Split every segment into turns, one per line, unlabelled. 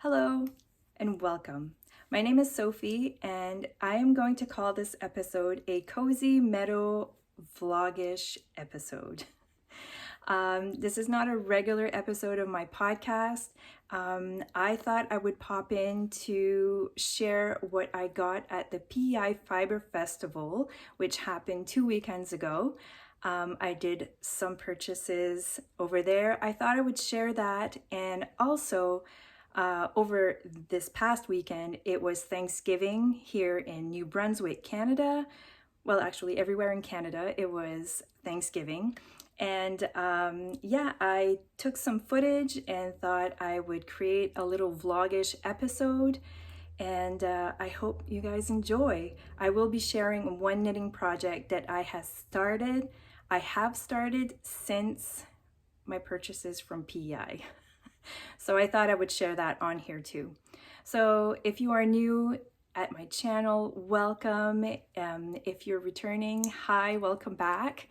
Hello and welcome. My name is Sophie and I am going to call this episode a Cozy Meadow vlogish episode. This is not a regular episode of my podcast. I thought I would pop in to share what I got at the PEI Fiber Festival, which happened 2 weekends ago. I did some purchases over there. I thought I would share that, and also over this past weekend, it was Thanksgiving here in New Brunswick, Canada. Well, actually everywhere in Canada, it was Thanksgiving. And I took some footage and thought I would create a little vlogish episode. And I hope you guys enjoy. I will be sharing one knitting project that I have started since my purchases from PEI. So I thought I would share that on here too. So if you are new at my channel, welcome. If you're returning, hi, welcome back.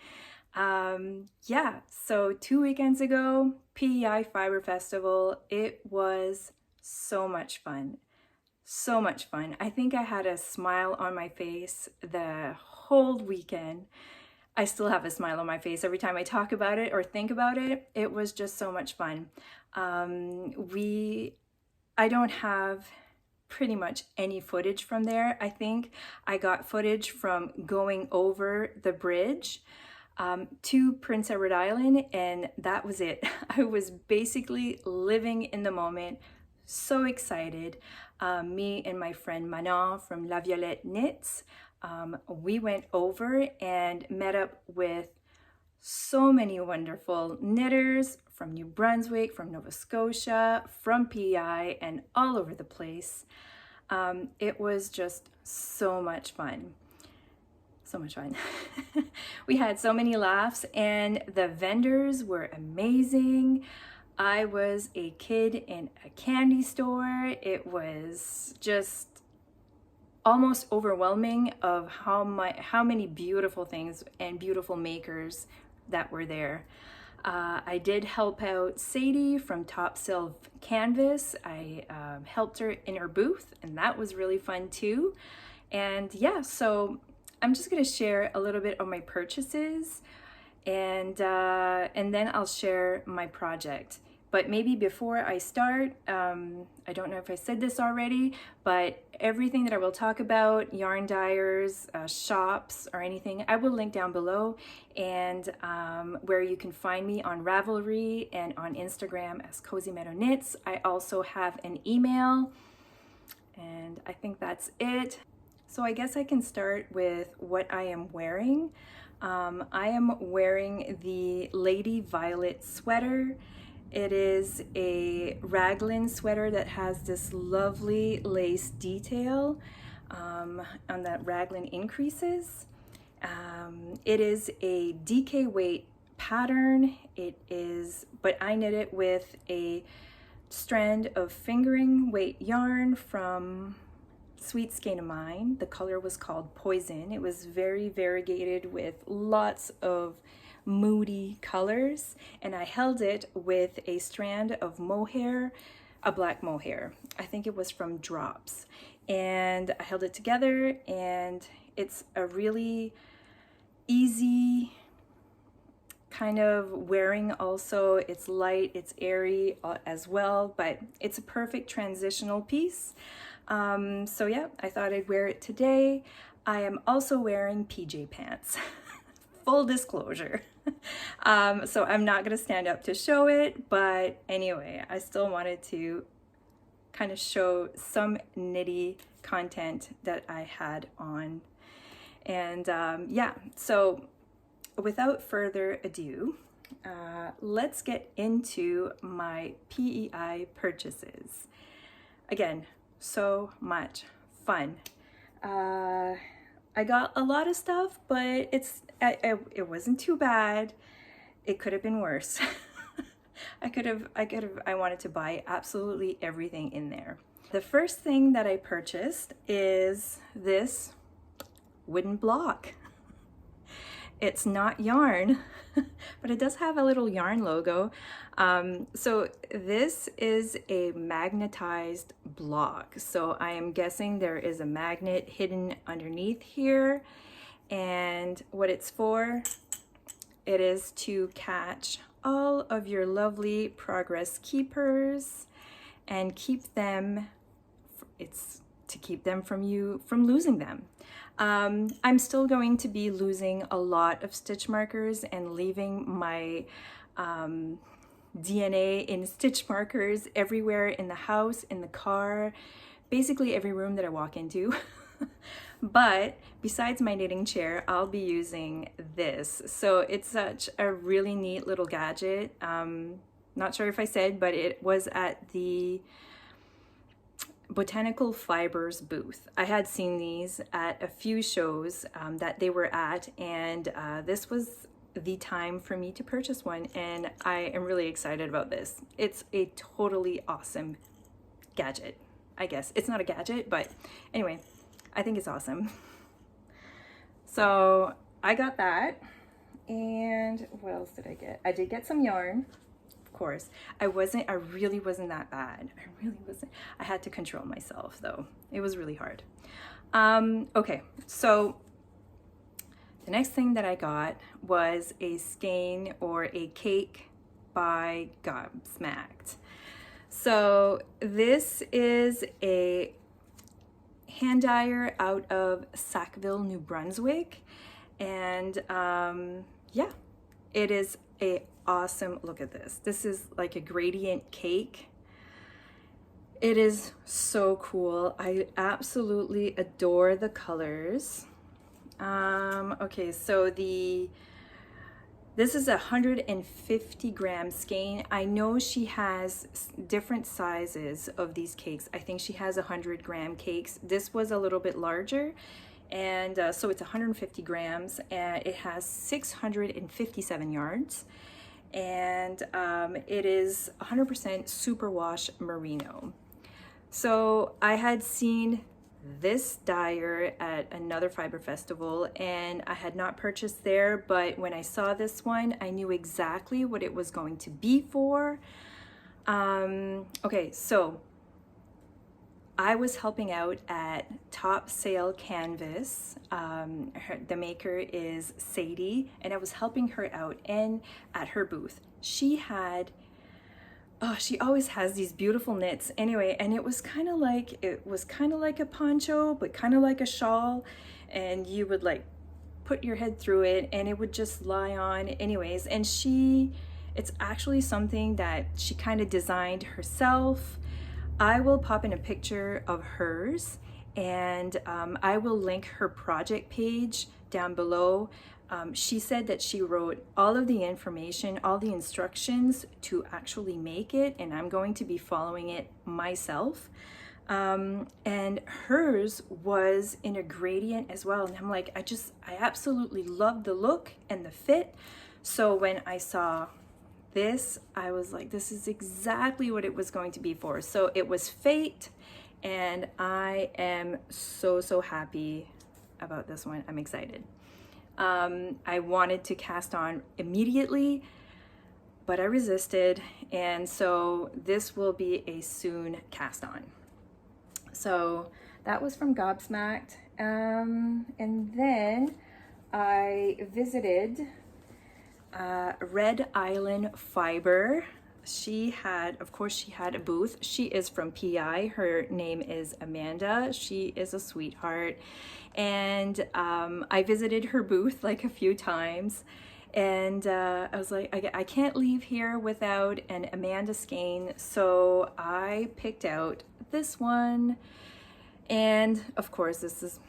So 2 weekends ago, PEI Fiber Festival, it was so much fun. So much fun. I think I had a smile on my face the whole weekend. I still have a smile on my face every time I talk about it or think about it. It was just so much fun. I don't have pretty much any footage from there. I think I got footage from going over the bridge to Prince Edward Island, and that was it. I was basically living in the moment, so excited. Me and my friend Meadow from La Violette Knits, we went over and met up with so many wonderful knitters from New Brunswick, from Nova Scotia, from PEI, and all over the place. It was just so much fun. So much fun. We had so many laughs, and the vendors were amazing. I was a kid in a candy store. It was just almost overwhelming of how many beautiful things and beautiful makers that were there. I did help out Sadie from Top Sylv Canvas. I helped her in her booth, and that was really fun too. And yeah, so I'm just gonna share a little bit of my purchases, and then I'll share my project. But maybe before I start, I don't know if I said this already, but everything that I will talk about, yarn dyers, shops, or anything, I will link down below, and where you can find me on Ravelry and on Instagram as cozymeadowknits. I also have an email, and I think that's it. So I guess I can start with what I am wearing. I am wearing the Lady Violet sweater. It is a raglan sweater that has this lovely lace detail on that raglan increases. It is a DK weight pattern. But I knit it with a strand of fingering weight yarn from Sweet Skein of Mine. The color was called Poison. It was very variegated with lots of moody colors, and I held it with a strand of mohair, a black mohair. I think it was from Drops, and I held it together, and it's a really easy kind of wearing. Also, it's light, it's airy as well, but it's a perfect transitional piece. So yeah, I thought I'd wear it today. I am also wearing PJ pants. Full disclosure. So I'm not gonna stand up to show it, but anyway, I still wanted to kind of show some knitty content that I had on. And so without further ado, let's get into my PEI purchases. Again, so much fun. I got a lot of stuff, but it wasn't too bad. It could have been worse. I wanted to buy absolutely everything in there. The first thing that I purchased is this wooden block. It's not yarn, but it does have a little yarn logo. So this is a magnetized block. So I am guessing there is a magnet hidden underneath here. And what it's for, it is to catch all of your lovely progress keepers and keep them, it's to keep them from losing them. I'm still going to be losing a lot of stitch markers and leaving my DNA in stitch markers everywhere in the house, in the car, basically every room that I walk into. But besides my knitting chair, I'll be using this. So it's such a really neat little gadget. Not sure if I said, but it was at the Botanical Fibers booth. I had seen these at a few shows that they were at, and this was the time for me to purchase one, and I am really excited about this. It's a totally awesome gadget. I guess it's not a gadget, but anyway, I think it's awesome. So I got that, and what else did I get? I did get some yarn. Course, I really wasn't that bad. I really wasn't. I had to control myself though. It was really hard. Okay, so the next thing that I got was a skein or a cake by Gobsmacked. So this is a hand dyer out of Sackville, New Brunswick, and yeah, it is a awesome. Look at this. This is like a gradient cake. It is so cool. I absolutely adore the colors. Okay, so this is a 150 gram skein. I know she has different sizes of these cakes. I think she has 100 gram cakes. This was a little bit larger, and so it's 150 grams, and it has 657 yards. And it is 100% superwash merino. So I had seen this dyer at another fiber festival, and I had not purchased there, but when I saw this one, I knew exactly what it was going to be for. Okay, so I was helping out at Top Sale Canvas. The maker is Sadie, and I was helping her out, and at her booth she had, she always has these beautiful knits anyway, and it was kind of like a poncho, but kind of like a shawl, and you would like put your head through it and it would just lie on anyways. And it's actually something that she kind of designed herself. I will pop in a picture of hers, and I will link her project page down below. She said that she wrote all of the information, all the instructions to actually make it, and I'm going to be following it myself. And hers was in a gradient as well, and I'm like, I absolutely love the look and the fit. So when I saw this, I was like, this is exactly what it was going to be for. So it was fate, and I am so happy about this one. I'm excited. I wanted to cast on immediately, but I resisted, and so this will be a soon cast on. So that was from Gobsmacked, and then I visited Red Island Fiber. She had a booth. She is from PI. Her name is Amanda. She is a sweetheart. And I visited her booth like a few times. And I was like, I can't leave here without an Amanda skein. So I picked out this one. And of course, this is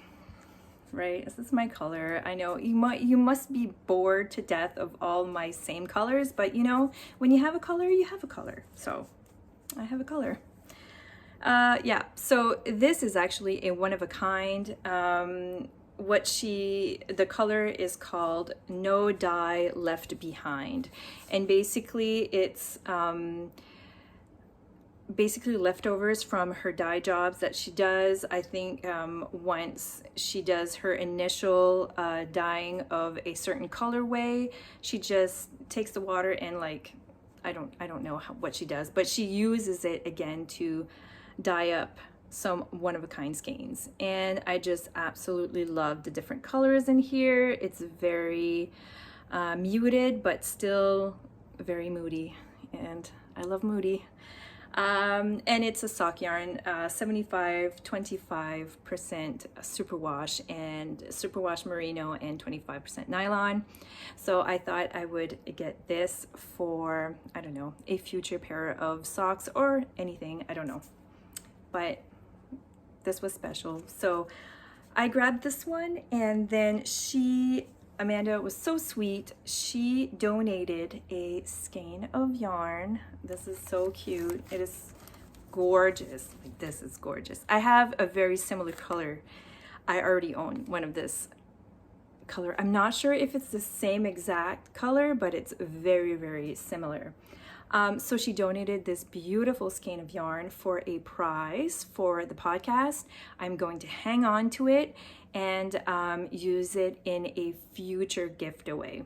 my color. I know you must be bored to death of all my same colors, but you know, when you have a color, you have a color. So I have a color. Yeah, so this is actually a one of a kind. The color is called No Dye Left Behind, and basically it's basically leftovers from her dye jobs that she does. I think once she does her initial dyeing of a certain colorway, she just takes the water and like, I don't know what she does, but she uses it again to dye up some one-of-a-kind skeins. And I just absolutely love the different colors in here. It's very muted, but still very moody, and I love moody. And it's a sock yarn, 75-25% superwash and superwash merino and 25% nylon. So I thought I would get this for, I don't know, a future pair of socks or anything, I don't know. But this was special. So I grabbed this one, and then Amanda was so sweet. She donated a skein of yarn. This is so cute. It is gorgeous. Like, this is gorgeous. I have a very similar color. I already own one of this color. I'm not sure if it's the same exact color, but it's very, very similar. So she donated this beautiful skein of yarn for a prize for the podcast. I'm going to hang on to it and use it in a future giveaway.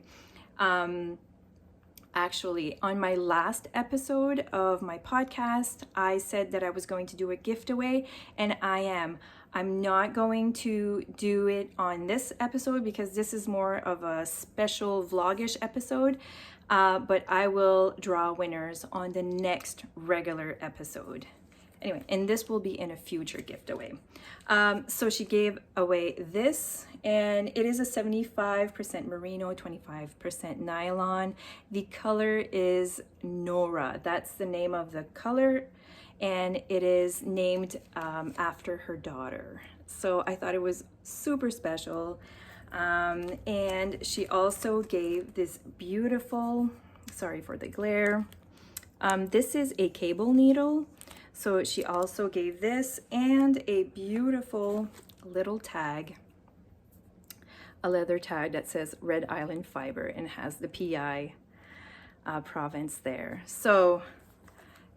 Actually, on my last episode of my podcast, I said that I was going to do a giveaway, and I am. I'm not going to do it on this episode because this is more of a special vlogish episode, but I will draw winners on the next regular episode. Anyway, and this will be in a future giveaway. So she gave away this, and it is a 75% merino, 25% nylon. The color is Nora. That's the name of the color, and it is named after her daughter. So I thought it was super special. And she also gave this beautiful, sorry for the glare, this is a cable needle. So she also gave this and a beautiful little tag, a leather tag that says Red Island Fiber and has the PI province there. So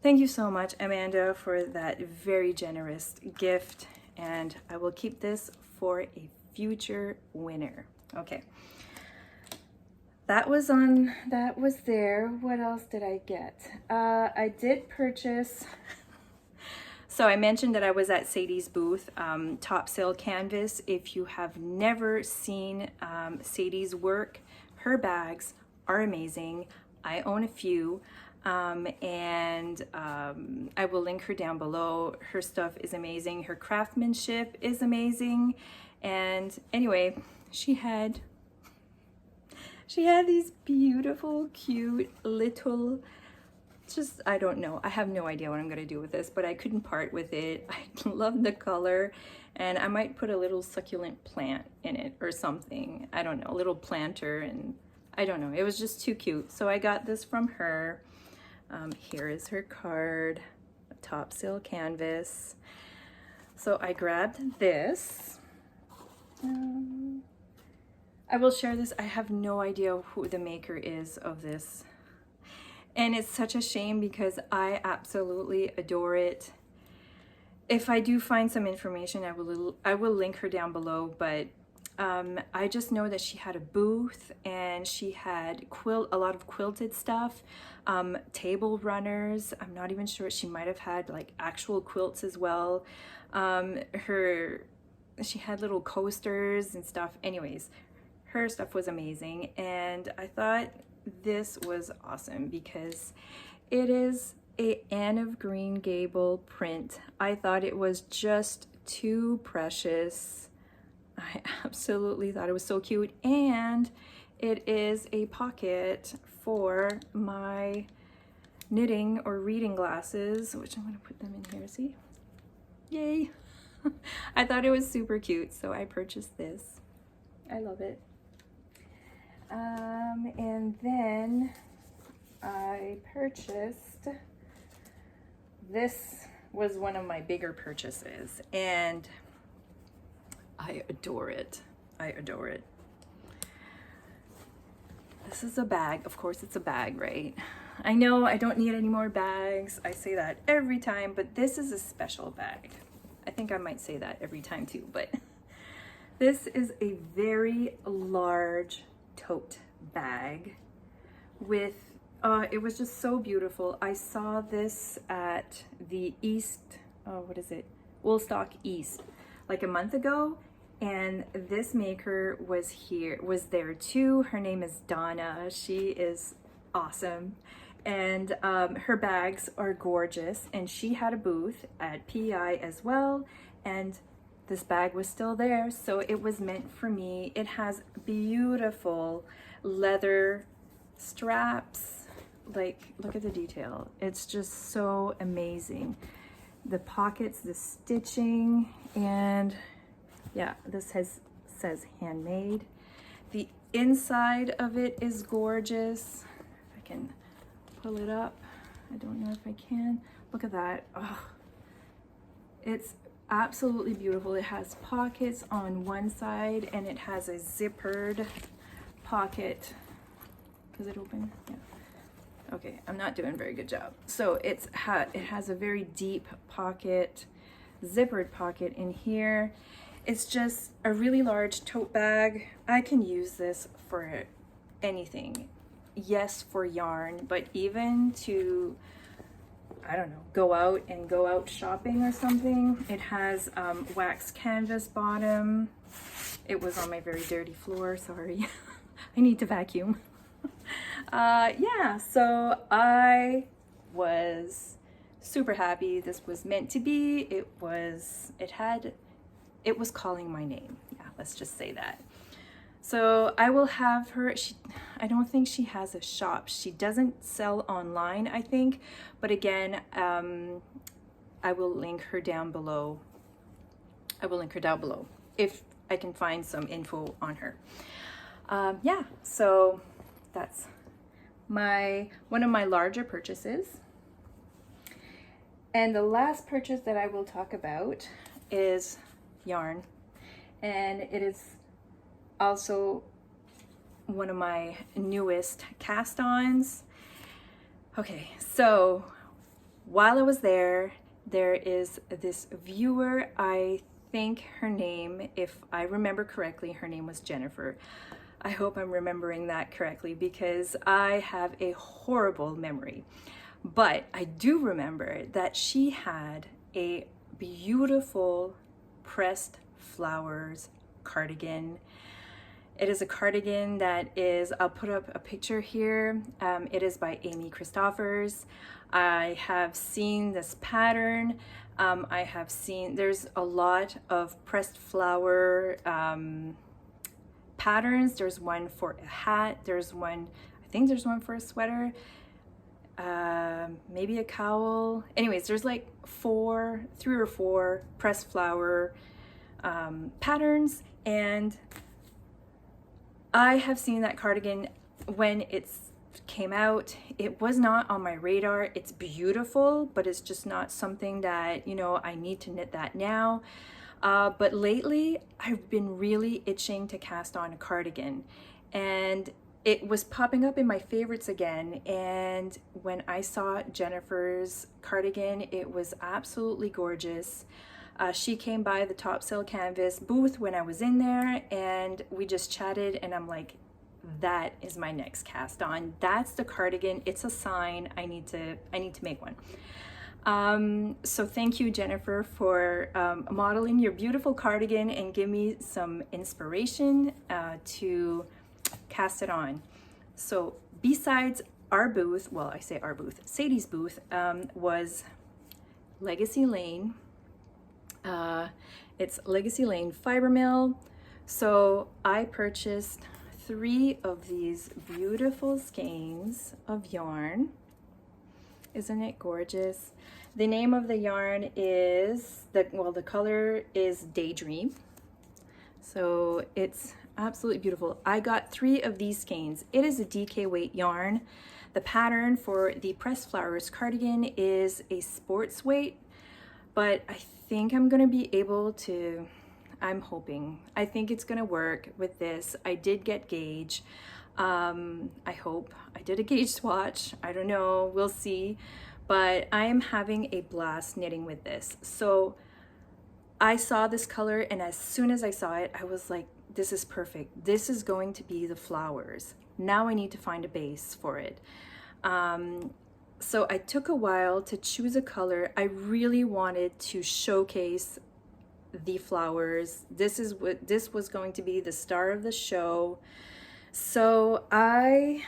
thank you so much, Amanda, for that very generous gift, and I will keep this for a future winner. Okay. That was there. What else did I get? I did purchase, so I mentioned that I was at Sadie's booth, Top Sale Canvas. If you have never seen Sadie's work, her bags are amazing. I own a few, and I will link her down below. Her stuff is amazing. Her craftsmanship is amazing. And anyway, she had these beautiful, cute little, just, I don't know. I have no idea what I'm going to do with this, but I couldn't part with it. I love the color, and I might put a little succulent plant in it or something. I don't know, a little planter, and I don't know. It was just too cute. So I got this from her. Here is her card, Top Sale Canvas. So I grabbed this. I will share this. I have no idea who the maker is of this. And it's such a shame because I absolutely adore it. If I do find some information, I will link her down below, but I just know that she had a booth and she had a lot of quilted stuff, table runners. I'm not even sure. She might have had like actual quilts as well. She had little coasters and stuff. Anyways, her stuff was amazing, and I thought this was awesome because it is a Anne of Green Gable print. I thought it was just too precious. I absolutely thought it was so cute, and it is a pocket for my knitting or reading glasses, which I'm going to put them in here. See? Yay! I thought it was super cute, so I purchased this. I love it. And then I purchased, this was one of my bigger purchases, and I adore it. I adore it. This is a bag. Of course it's a bag, right? I know I don't need any more bags. I say that every time, but this is a special bag. I think I might say that every time too, but this is a very large tote bag with, it was just so beautiful. I saw this at the Woolstock East, like a month ago, and this maker was there too. Her name is Donna. She is awesome, and her bags are gorgeous, and she had a booth at PEI as well, and this bag was still there, so it was meant for me. It has beautiful leather straps. Like, look at the detail. It's just so amazing. The pockets, the stitching, and yeah, this says handmade. The inside of it is gorgeous. I can pull it up. I don't know if I can. Look at that. Oh, it's absolutely beautiful. It has pockets on one side, and it has a zippered pocket. Does it open? Yeah. Okay, I'm not doing a very good job. So it has a very deep pocket, zippered pocket in here. It's just a really large tote bag. I can use this for anything. Yes, for yarn, but even to, I don't know, go out shopping or something. It has wax canvas bottom. It was on my very dirty floor, sorry. I need to vacuum. Yeah, so I was super happy. This was meant to be. It was calling my name. Yeah, let's just say that. So I will have her, I don't think she has a shop. She doesn't sell online, I think, but again, I will link her down below. I will link her down below if I can find some info on her. Yeah, so that's one of my larger purchases. And the last purchase that I will talk about is yarn, and it is also one of my newest cast-ons. Okay, so while I was there is this viewer. I think her name, if I remember correctly, her name was Jennifer. I hope I'm remembering that correctly because I have a horrible memory. But I do remember that she had a beautiful pressed flowers cardigan. It is a cardigan that is, I'll put up a picture here. It is by Christoffers. I have seen this pattern. I have seen, there's a lot of pressed flower patterns. There's one for a hat. There's one, I think there's one for a sweater. Maybe a cowl. Anyways, there's like 3 or 4 pressed flower patterns, and I have seen that cardigan when it came out. It was not on my radar. It's beautiful, but it's just not something that, you know, I need to knit that now. But lately I've been really itching to cast on a cardigan, and it was popping up in my favorites again. And when I saw Jennifer's cardigan, it was absolutely gorgeous. She came by the Top Sale Canvas booth when I was in there, and we just chatted, and I'm like, that is my next cast on. That's the cardigan. It's a sign. I need to make one. So thank you, Jennifer, for modeling your beautiful cardigan and give me some inspiration to cast it on. So besides our booth, well, I say our booth, Sadie's booth, was Legacy Lane. It's Legacy Lane Fiber Mill. So I purchased 3 of these beautiful skeins of yarn. Isn't it gorgeous? The name of the yarn is, the color is Daydream. So it's absolutely beautiful. I got 3 of these skeins. It is a DK weight yarn. The pattern for the pressed flowers cardigan is a sports weight, but I think I'm gonna be able to, I'm hoping, I think it's gonna work with this. I did get gauge. I hope. I did a gauge swatch. I don't know, we'll see. But I am having a blast knitting with this. So I saw this color, and as soon as I saw it, I was like, this is perfect. This is going to be the flowers. Now I need to find a base for it. So I took a while to choose a color. I really wanted to showcase the flowers. This was going to be the star of the show. So I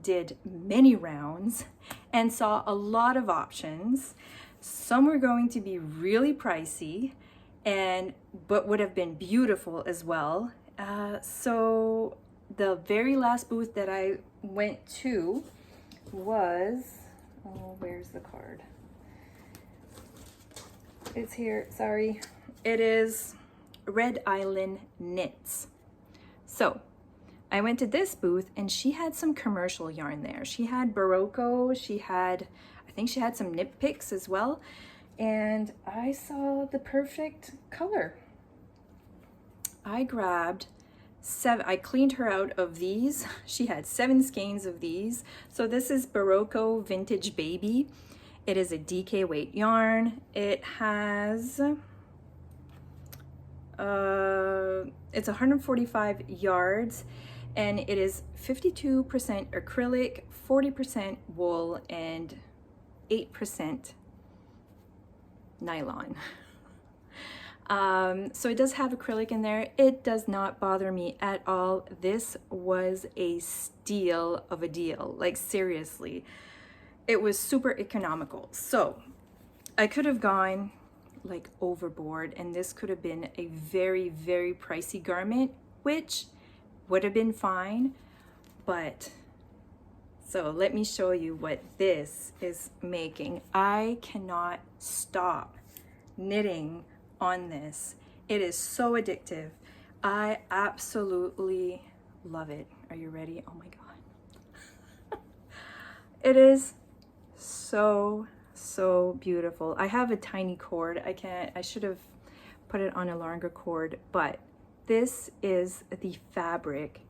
did many rounds and saw a lot of options. Some were going to be really pricey, but would have been beautiful as well. So the very last booth that I went to was, oh, where's the card? It's here, sorry. It is Red Island Knits. So I went to this booth and she had some commercial yarn there. She had Barocco, I think she had some nip picks as well. And I saw the perfect color. I grabbed I cleaned her out of these. She had 7 skeins of these. So this is Barocco Vintage Baby. It is a DK weight yarn. It has, it's 145 yards, and it is 52% acrylic, 40% wool, and 8% nylon. So it does have acrylic in there. It does not bother me at all. This was a steal of a deal, like seriously. It was super economical. So I could have gone like overboard, and this could have been a very, very pricey garment, which would have been fine. But so let me show you what this is making. I cannot stop knitting on this. It is so addictive. I absolutely love it. Are you ready? Oh my God. It is so beautiful. I have a tiny cord. I should have put it on a longer cord, but this is the fabric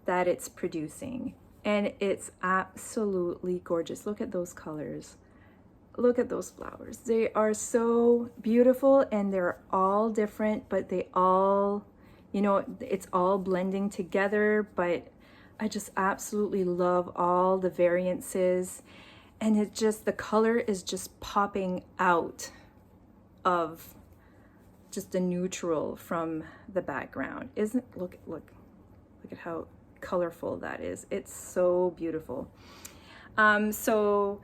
that it's producing, and it's absolutely gorgeous. Look at those colors. Look at those flowers. They are so beautiful, and they're all different, but they all, you know, it's all blending together. But I just absolutely love all the variances, and it just, the color is just popping out of just the neutral from the background. Isn't, look at how colorful that is. It's so beautiful. So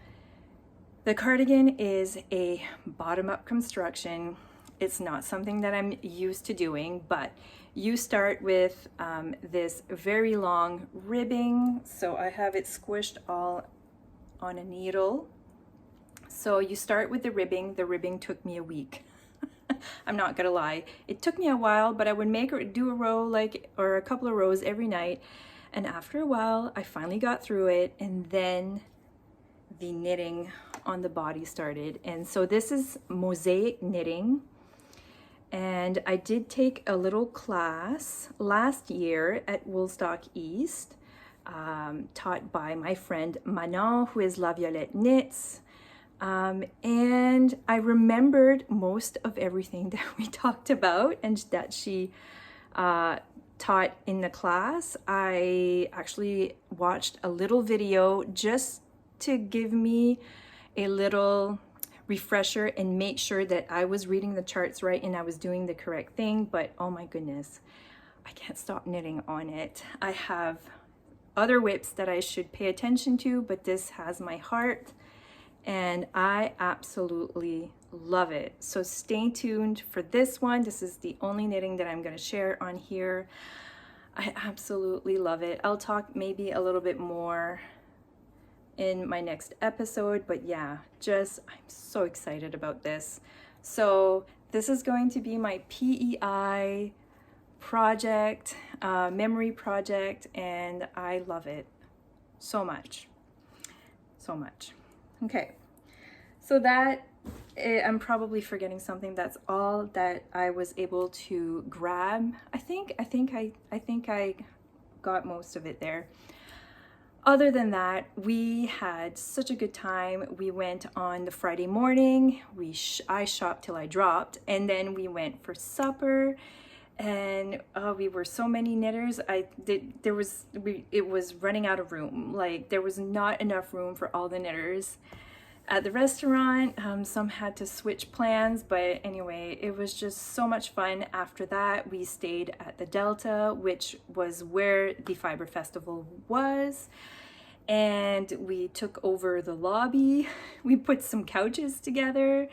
the cardigan is a bottom-up construction. It's not something that I'm used to doing, but you start with this very long ribbing. So I have it squished all on a needle. So you start with the ribbing. The ribbing took me a week. I'm not gonna lie. It took me a while, but I would do a row or a couple of rows every night. And after a while, I finally got through it, and then the knitting on the body started. And so this is Mosaic knitting, and I did take a little class last year at Woolstock East, taught by my friend Manon, who is La Violette Knits, and I remembered most of everything that we talked about and that she taught in the class. I actually watched a little video just to give me a little refresher and make sure that I was reading the charts right and I was doing the correct thing. But oh my goodness, I can't stop knitting on it. I have other whips that I should pay attention to, but this has my heart, and I absolutely love it. So stay tuned for this one. This is the only knitting that I'm going to share on here. I absolutely love it. I'll talk maybe a little bit more in my next episode, but yeah, I'm so excited about this. So this is going to be my PEI project, memory project, and I love it so much. Okay, so that, I'm probably forgetting something. That's all that I was able to grab. I think I got most of it there. Other than that, we had such a good time. We went on the Friday morning. I shopped till I dropped, and then we went for supper. And we were so many knitters. It was running out of room. Like, there was not enough room for all the knitters at the restaurant. Some had to switch plans, but anyway, it was just so much fun. After that, we stayed at the Delta, which was where the Fiber Festival was, and we took over the lobby. We put some couches together,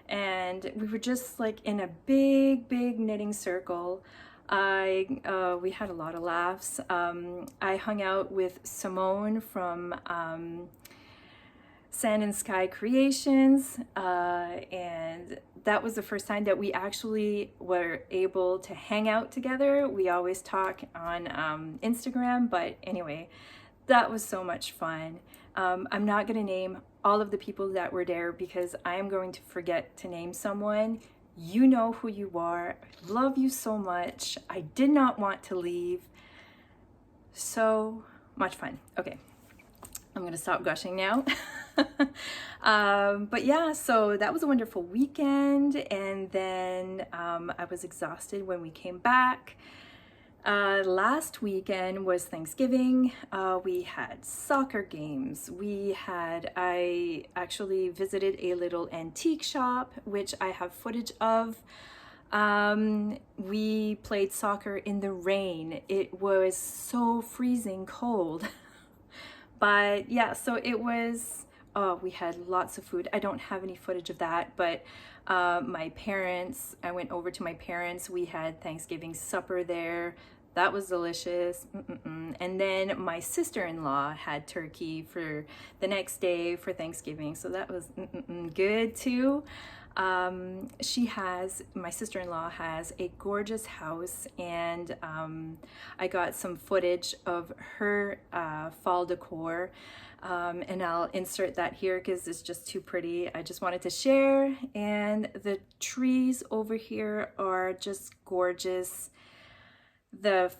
and we were just like in a big knitting circle. We had a lot of laughs. I hung out with Simone from Sand and Sky Creations, and that was the first time that we actually were able to hang out together. We always talk on Instagram, but anyway, that was so much fun. I'm not going to name all of the people that were there because I am going to forget to name someone. You know who you are. I love you so much. I did not want to leave. So much fun. Okay, I'm going to stop gushing now. But yeah, so that was a wonderful weekend, and then I was exhausted when we came back. Last weekend was Thanksgiving. We had soccer games. I actually visited a little antique shop, which I have footage of. We played soccer in the rain. It was so freezing cold. But yeah, so it was, we had lots of food. I don't have any footage of that, but I went over to my parents. We had Thanksgiving supper there. That was delicious. And then my sister-in-law had turkey for the next day for Thanksgiving. So that was good too. My sister-in-law has a gorgeous house, and I got some footage of her fall decor, and I'll insert that here because it's just too pretty. I just wanted to share. And the trees over here are just gorgeous. The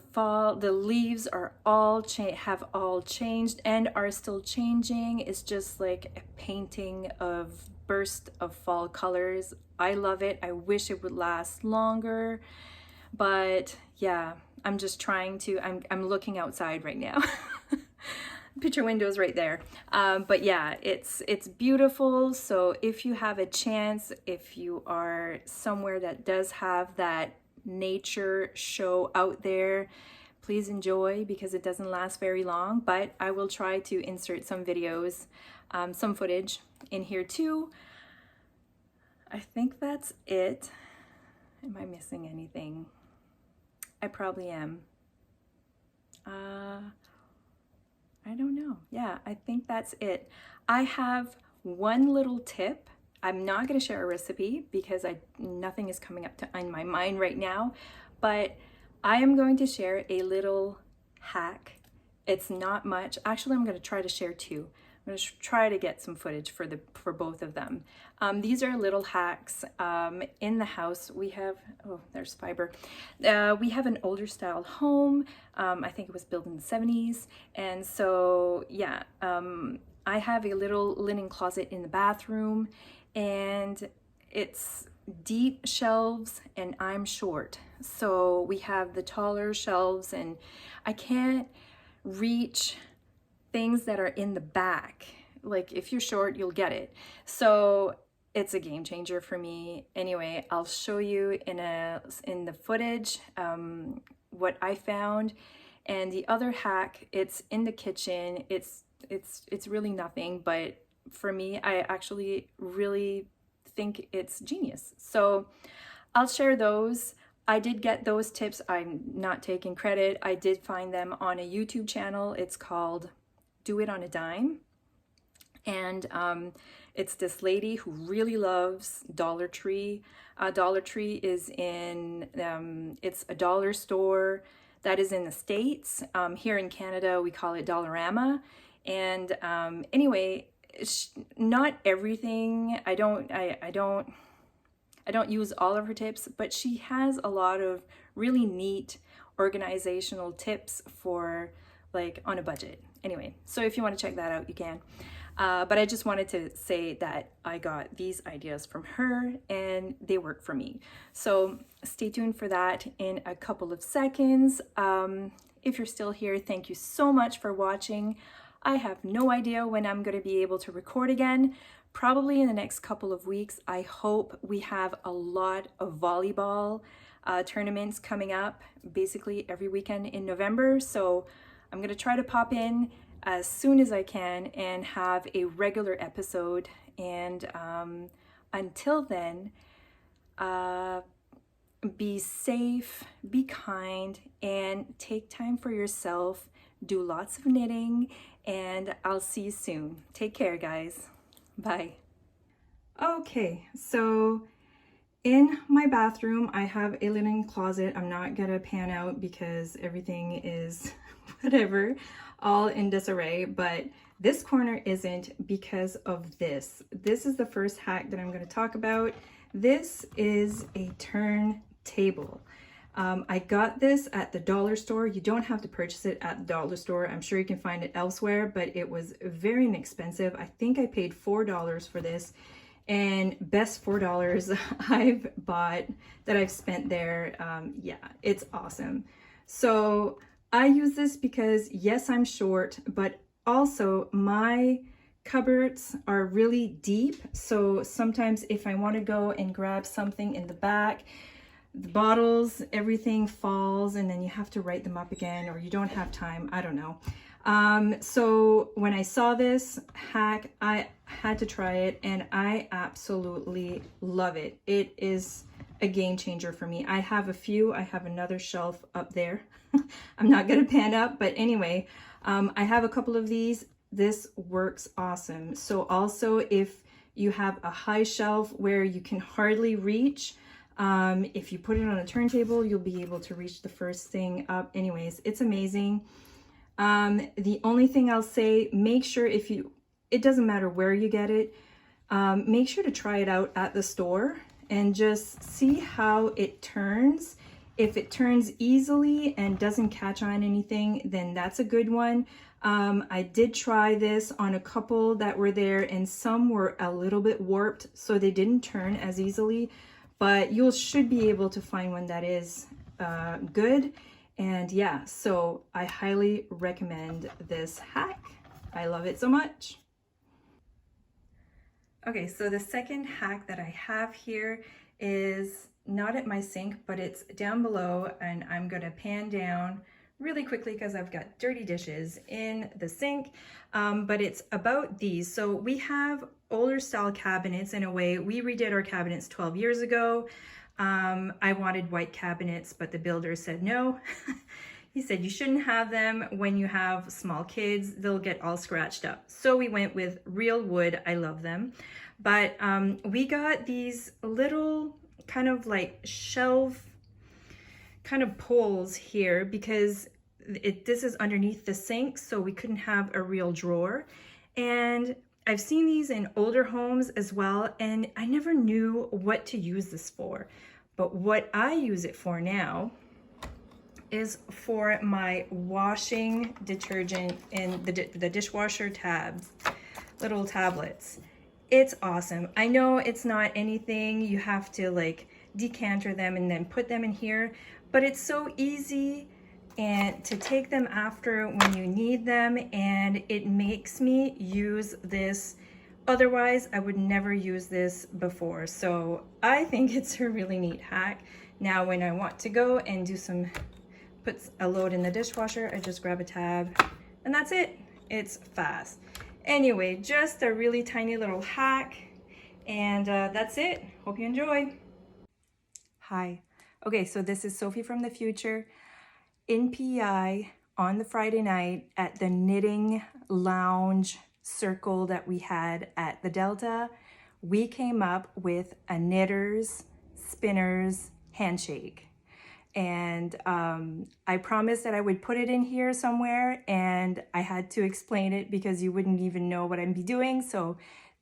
leaves are have all changed and are still changing. It's just like a painting of burst of fall colors. I love it. I wish it would last longer, but yeah, I'm just trying to, I'm looking outside right now. Picture windows right there. But yeah, it's beautiful. So if you have a chance, if you are somewhere that does have that nature show out there, please enjoy, because it doesn't last very long. But I will try to insert some videos, some footage in here too. I think that's it. Am I missing anything? I probably am. I don't know. Yeah, I think that's it. I have one little tip. I'm not going to share a recipe because nothing is coming up in my mind right now, but I am going to share a little hack. It's not much. Actually, I'm going to try to share two. I'm going to try to get some footage for both of them. These are little hacks. In the house we have, oh, there's fiber. We have an older style home. I think it was built in the 70s. And so, yeah, I have a little linen closet in the bathroom, and it's deep shelves and I'm short. So we have the taller shelves, and I can't reach things that are in the back. Like, if you're short, you'll get it. So it's a game changer for me. Anyway, I'll show you in the footage what I found. And the other hack, it's in the kitchen. It's really nothing, but for me, I actually really think it's genius. So I'll share those. I did get those tips. I'm not taking credit. I did find them on a YouTube channel. It's called Do It on a Dime. And it's this lady who really loves Dollar Tree. Dollar Tree is in, it's a dollar store that is in the States. Here in Canada, we call it Dollarama. And anyway, not everything. I don't use all of her tips, but she has a lot of really neat organizational tips for like on a budget. Anyway, so if you want to check that out, you can. But I just wanted to say that I got these ideas from her and they work for me. So stay tuned for that in a couple of seconds. If you're still here, thank you so much for watching. I have no idea when I'm going to be able to record again. Probably in the next couple of weeks. I hope we have a lot of volleyball tournaments coming up basically every weekend in November. So I'm going to try to pop in as soon as I can and have a regular episode. And until then, be safe, be kind, and take time for yourself. Do lots of knitting, and I'll see you soon. Take care, guys. Bye. Okay, so in my bathroom, I have a linen closet. I'm not gonna pan out because everything is whatever, all in disarray, but this corner isn't because of this. This is the first hack that I'm gonna talk about. This is a turntable. I got this at the dollar store. You don't have to purchase it at the dollar store. I'm sure you can find it elsewhere, but it was very inexpensive. I think I paid $4 for this, and best $4 I've bought that I've spent there. Yeah, it's awesome. So I use this because yes, I'm short, but also my cupboards are really deep. So sometimes if I want to go and grab something in the back, the bottles, everything falls and then you have to write them up again, or you don't have time, I don't know. So when I saw this hack, I had to try it and I absolutely love it. It is a game changer for me. I have a few, I have another shelf up there. I'm not gonna pan up, but anyway, I have a couple of these. This works awesome. So also if you have a high shelf where you can hardly reach, if you put it on a turntable, you'll be able to reach the first thing up. Anyways, it's amazing. The only thing I'll say, make sure it doesn't matter where you get it, make sure to try it out at the store and just see how it turns. If it turns easily and doesn't catch on anything, then that's a good one. I did try this on a couple that were there and some were a little bit warped, so they didn't turn as easily, but you should be able to find one that is good. And yeah, so I highly recommend this hack. I love it so much. Okay, so the second hack that I have here is not at my sink, but it's down below, and I'm gonna pan down really quickly because I've got dirty dishes in the sink, but it's about these. So we have older style cabinets in a way. We redid our cabinets 12 years ago. I wanted white cabinets, but the builder said no. He said you shouldn't have them when you have small kids, they'll get all scratched up. So we went with real wood. I love them. But we got these little kind of like shelf kind of poles here because this is underneath the sink, so we couldn't have a real drawer. And I've seen these in older homes as well, and I never knew what to use this for. But what I use it for now is for my washing detergent in the dishwasher tabs, little tablets. It's awesome. I know it's not anything, you have to like decanter them and then put them in here, but it's so easy and to take them after when you need them, and it makes me use this. Otherwise, I would never use this before. So I think it's a really neat hack. Now, when I want to go and do put a load in the dishwasher, I just grab a tab and that's it. It's fast. Anyway, just a really tiny little hack, and that's it. Hope you enjoy. Hi. Okay, so this is Sophie from the future. In PEI on the Friday night at the knitting lounge circle that we had at the Delta, we came up with a knitters, spinners handshake. And I promised that I would put it in here somewhere, and I had to explain it because you wouldn't even know what I'd be doing. So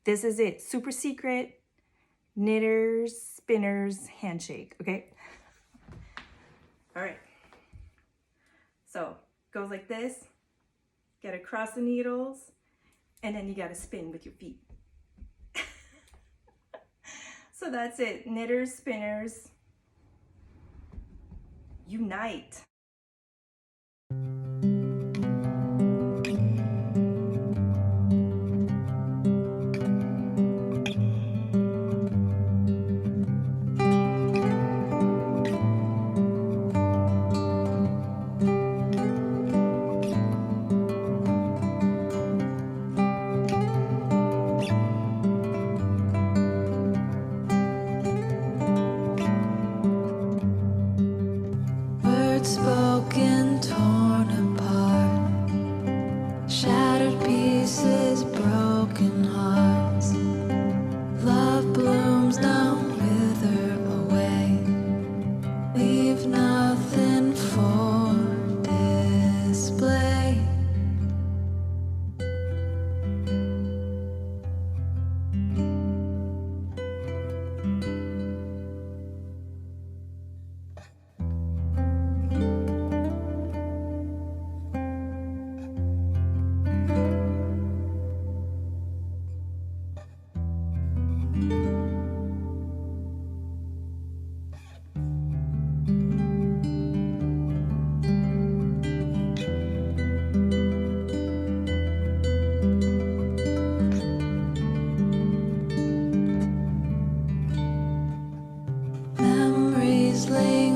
this is it, super secret knitters, spinners handshake, okay? All right. So goes like this, gotta cross the needles, and then you gotta spin with your feet. So that's it, knitters, spinners, unite.
Spoken, torn apart, shattered pieces, broken hearts. Love blooms now, wither away. Leave nothing for display. Memories linger.